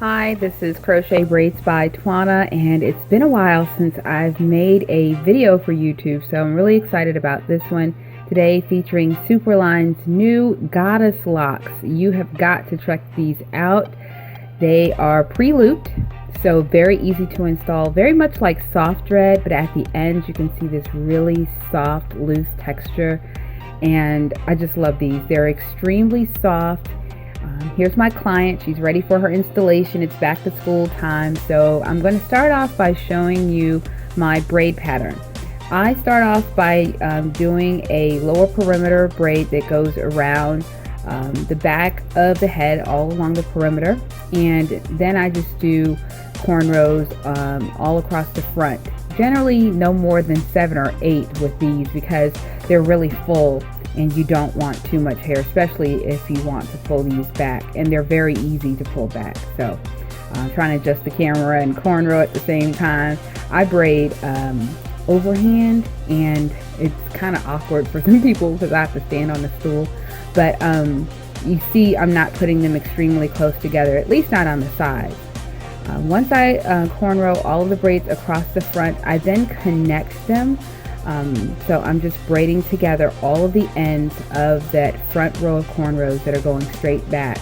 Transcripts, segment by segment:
Hi, this is Crochet Braids by Twana, and it's been a while since I've made a video for YouTube, so I'm really excited about this one today, featuring Superline's new Goddess Locs. You have got to check these out. They are pre-looped, so very easy to install, very much like soft thread, but at the end you can see this really soft, loose texture, and I just love these. They're extremely soft. Here's my client. She's ready for her installation. It's back to school time, so I'm going to start off by showing you my braid pattern. I start off by doing a lower perimeter braid that goes around the back of the head all along the perimeter, and then I just do cornrows all across the front. Generally no more than 7 or 8 with these because they're really full and you don't want too much hair, especially if you want to pull these back, and they're very easy to pull back. So I'm trying to adjust the camera and cornrow at the same time. I braid overhand, and it's kind of awkward for some people because I have to stand on the stool, but you see I'm not putting them extremely close together, at least not on the sides. Once I cornrow all of the braids across the front, I then connect them. So I'm just braiding together all of the ends of that front row of cornrows that are going straight back.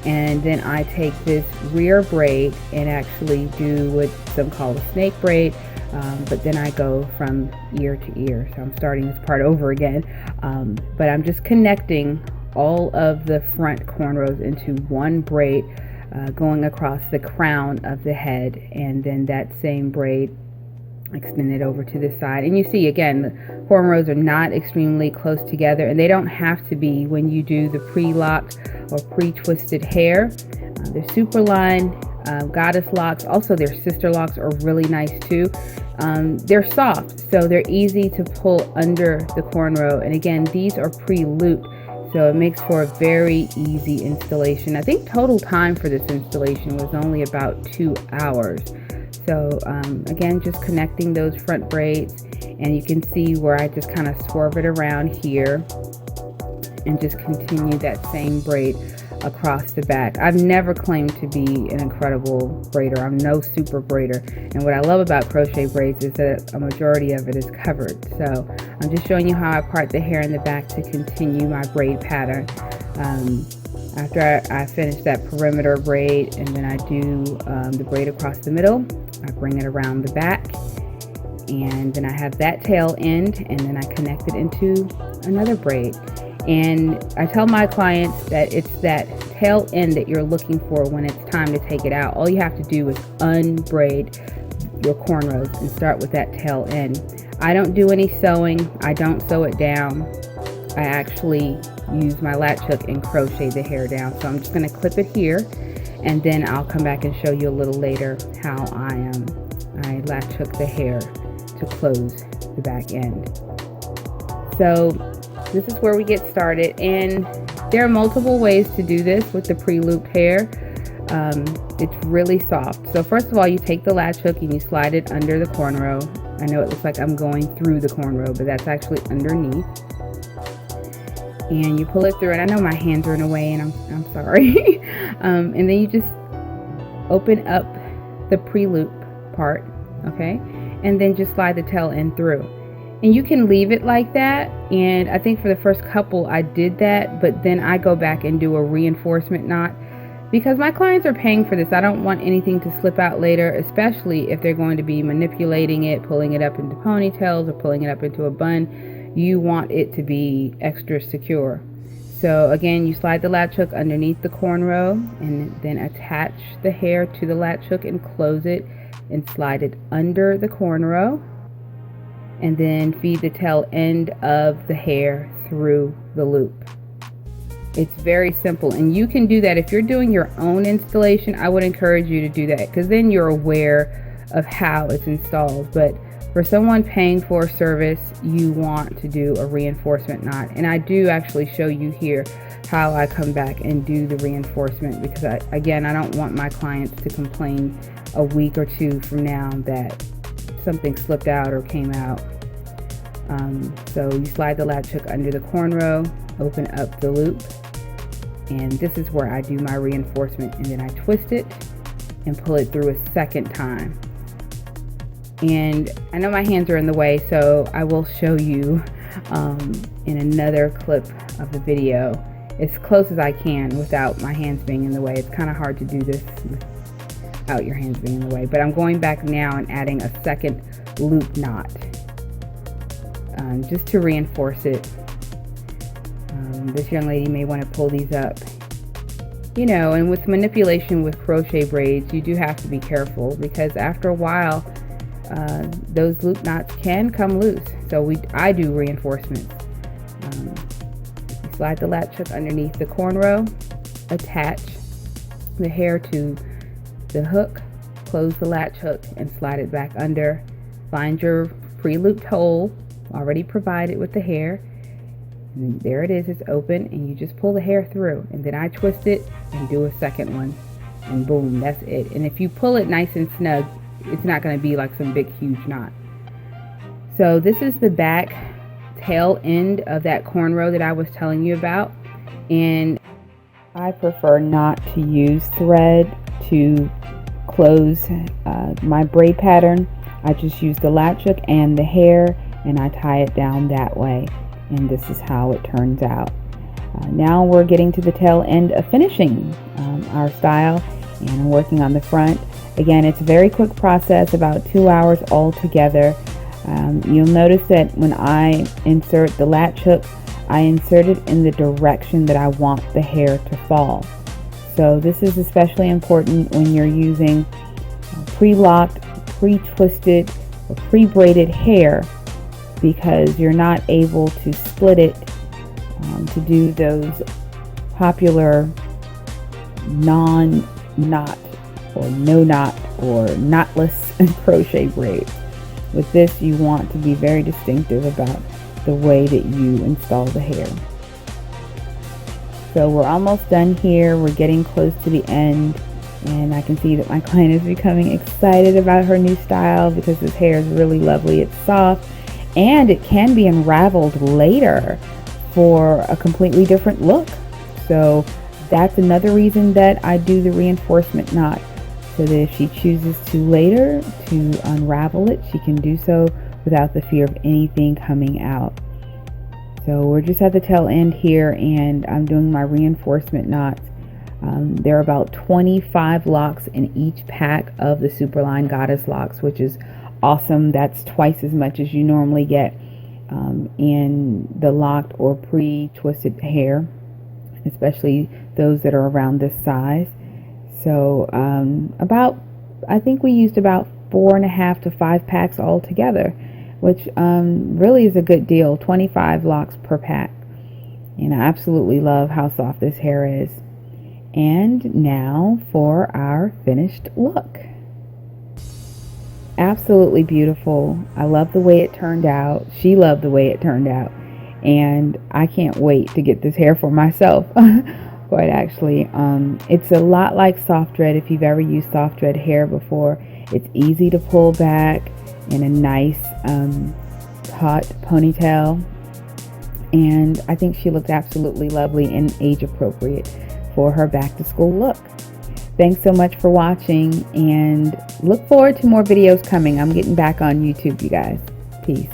And then I take this rear braid and actually do what some call a snake braid, but then I go from ear to ear. So I'm starting this part over again. But I'm just connecting all of the front cornrows into one braid, going across the crown of the head, and then that same braid extend it over to this side. And you see again the cornrows are not extremely close together, and they don't have to be when you do the pre-locked or pre-twisted hair. The Superline Goddess Locs, also their sister locks, are really nice too. They're soft, so they're easy to pull under the cornrow, and again these are pre-looped, so it makes for a very easy installation. I think total time for this installation was only about 2 hours. So again, just connecting those front braids, and you can see where I just kind of swerve it around here and just continue that same braid across the back. I've never claimed to be an incredible braider. I'm no super braider, and what I love about crochet braids is that a majority of it is covered. So I'm just showing you how I part the hair in the back to continue my braid pattern. After I finish that perimeter braid, and then I do the braid across the middle, I bring it around the back, and then I have that tail end, and then I connect it into another braid. And I tell my clients that it's that tail end that you're looking for when it's time to take it out. All you have to do is unbraid your cornrows and start with that tail end. I don't do any sewing. I don't sew it down. I actually use my latch hook and crochet the hair down. So I'm just going to clip it here, and then I'll come back and show you a little later how I latch hook the hair to close the back end. So this is where we get started, and there are multiple ways to do this with the pre-looped hair. It's really soft. So first of all, you take the latch hook and you slide it under the cornrow. I know it looks like I'm going through the cornrow, but that's actually underneath. And you pull it through, and I know my hands are in the way, and I'm sorry. And then you just open up the pre-loop part, okay? And then just slide the tail end through. And you can leave it like that, and I think for the first couple I did that, but then I go back and do a reinforcement knot because my clients are paying for this. I don't want anything to slip out later, especially if they're going to be manipulating it, pulling it up into ponytails or pulling it up into a bun. You want it to be extra secure. So again, you slide the latch hook underneath the cornrow, and then attach the hair to the latch hook and close it, and slide it under the cornrow, and then feed the tail end of the hair through the loop. It's very simple, and you can do that if you're doing your own installation. I would encourage you to do that because then you're aware of how it's installed. But for someone paying for a service, you want to do a reinforcement knot, and I do actually show you here how I come back and do the reinforcement because I don't want my clients to complain a week or two from now that something slipped out or came out. So you slide the latch hook under the cornrow, open up the loop, and this is where I do my reinforcement, and then I twist it and pull it through a second time. And I know my hands are in the way, so I will show you in another clip of the video as close as I can without my hands being in the way. It's kind of hard to do this without your hands being in the way, but I'm going back now and adding a second loop knot just to reinforce it. This young lady may want to pull these up, you know, and with manipulation with crochet braids, you do have to be careful, because after a while those loop knots can come loose. So I do reinforcements. You slide the latch hook underneath the cornrow, attach the hair to the hook, close the latch hook and slide it back under. Find your pre-looped hole already provided with the hair, and there it is, it's open, and you just pull the hair through, and then I twist it and do a second one, and boom, that's it. And if you pull it nice and snug, it's not going to be like some big huge knot. So this is the back tail end of that cornrow that I was telling you about, and I prefer not to use thread to close my braid pattern. I just use the latch hook and the hair, and I tie it down that way, and this is how it turns out. Now we're getting to the tail end of finishing our style, and I'm working on the front. Again, it's a very quick process, about 2 hours altogether. You'll notice that when I insert the latch hook, I insert it in the direction that I want the hair to fall. So this is especially important when you're using pre-locked, pre-twisted, or pre-braided hair, because you're not able to split it to do those popular non-knot or no knot or knotless crochet braids. With this, you want to be very distinctive about the way that you install the hair. So we're almost done here. We're getting close to the end, and I can see that my client is becoming excited about her new style because this hair is really lovely. It's soft, and it can be unraveled later for a completely different look. So that's another reason that I do the reinforcement knot, so that if she chooses to later to unravel it, she can do so without the fear of anything coming out. So we're just at the tail end here, and I'm doing my reinforcement knots. There are about 25 locks in each pack of the Superline Goddess Locs, which is awesome. That's twice as much as you normally get in the locked or pre-twisted hair, especially those that are around this size. So I think we used about 4.5 to 5 packs all together, which really is a good deal. 25 locks per pack, and I absolutely love how soft this hair is. And now for our finished look. Absolutely beautiful. I love the way it turned out. She loved the way it turned out, and I can't wait to get this hair for myself. Quite actually, it's a lot like soft thread. If you've ever used soft thread hair before, it's easy to pull back in a nice taut ponytail, and I think she looked absolutely lovely and age appropriate for her back to school look. Thanks so much for watching, and look forward to more videos coming. I'm getting back on YouTube, you guys. Peace.